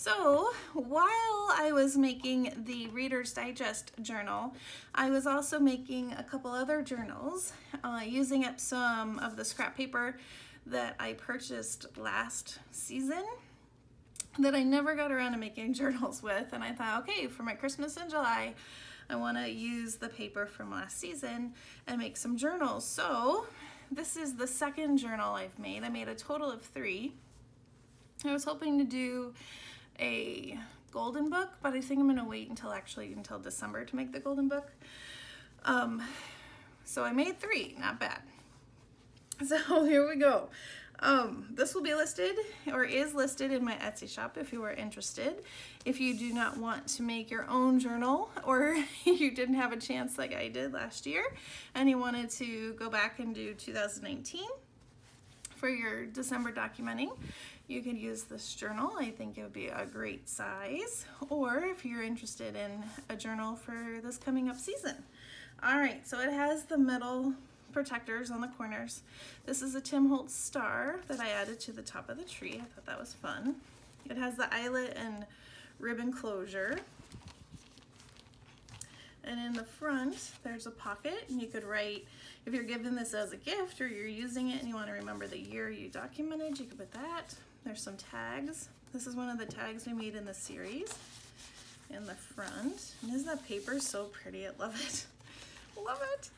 So while I was making the Reader's Digest journal, I was also making a couple other journals using up some of the scrap paper that I purchased last season that I never got around to making journals with. And I thought, okay, for my Christmas in July, I want to use the paper from last season and make some journals. So this is the second journal I've made. I made a total of 3. I was hoping to do a golden book, but I think I'm going to wait until December to make the golden book. So I made 3, not bad. So here we go. This will be listed, or is listed, in my Etsy shop if you are interested. If you do not want to make your own journal, or you didn't have a chance like I did last year and you wanted to go back and do 2019 for your December documenting, you could use this journal. I think it would be a great size. Or if you're interested in a journal for this coming up season. All right, so it has the metal protectors on the corners. This is a Tim Holtz star that I added to the top of the tree. I thought that was fun. It has the eyelet and ribbon closure. And in the front, there's a pocket, and you could write, if you're giving this as a gift or you're using it and you want to remember the year you documented, you could put that. There's some tags. This is one of the tags we made in the series in the front. And isn't that paper so pretty? I love it. Love it.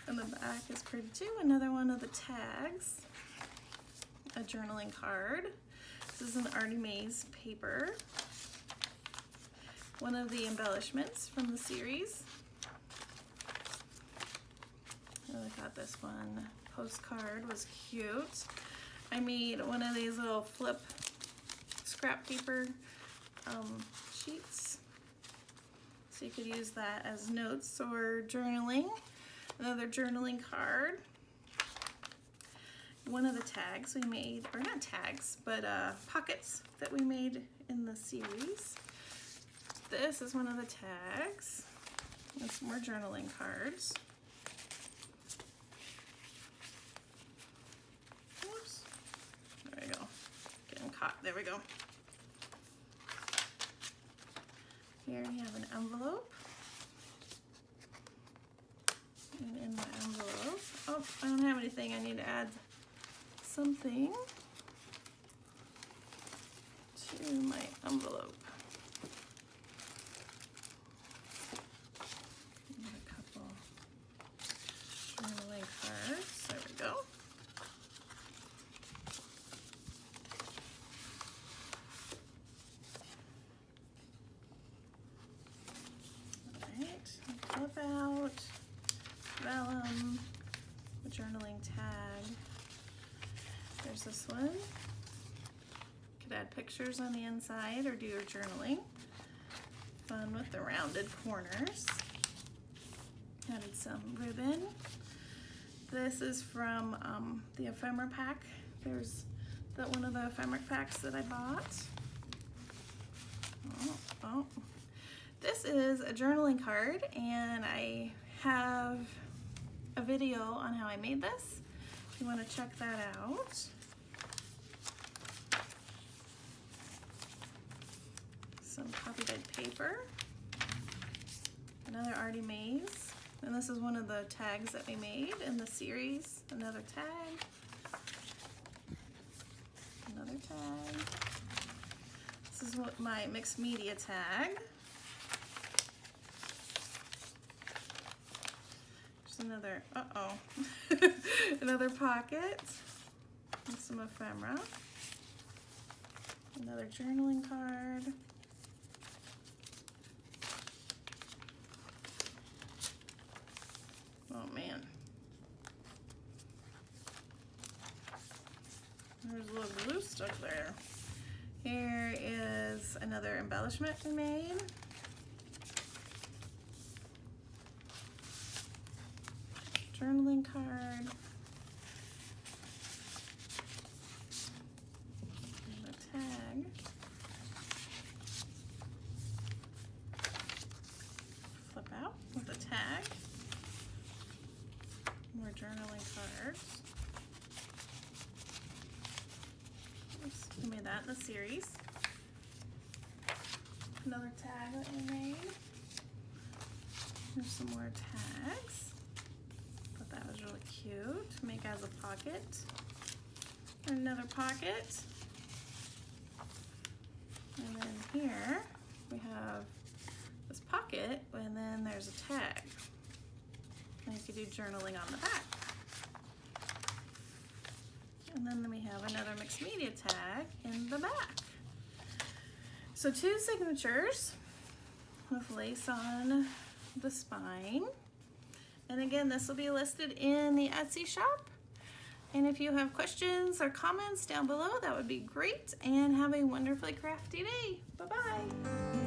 And the back is pretty too. Another one of the tags. A journaling card. This is an ArtyMaze paper. One of the embellishments from the series. I thought this one postcard was cute. I made one of these little flip scrap paper sheets. So you could use that as notes or journaling. Another journaling card. One of the tags we made, or not tags, but pockets that we made in the series. This is one of the tags. And some more journaling cards. Oops. There we go. Getting caught. There we go. Here we have an envelope. And in my envelope, oh, I don't have anything. I need to add something to my envelope. A couple journaling cards. There we go. Flip out, vellum, the journaling tag. There's this one. Could add pictures on the inside or do your journaling. Fun with the rounded corners. Added some ribbon. This is from the ephemera pack. There's one of the ephemera packs that I bought. Oh. This is a journaling card, and I have a video on how I made this. If you want to check that out. Some copy dyed paper. Another ArtyMaze. And this is one of the tags that we made in the series. Another tag. Another tag. This is what my mixed media tag. Another, another pocket with some ephemera. Another journaling card. Oh man. There's a little glue stuck there. Here is another embellishment we made. Journaling card. And a tag. Flip out with a tag. More journaling cards. Oops, we made that in the series. another tag that we made. There's some more tags. Thought that was really cute. Make as a pocket. Another pocket. And then here we have this pocket, and then there's a tag. And you could do journaling on the back. And then we have another mixed media tag in the back. So 2 signatures with lace on the spine. And again, this will be listed in the Etsy shop. And if you have questions or comments down below, that would be great. And have a wonderfully crafty day. Bye-bye.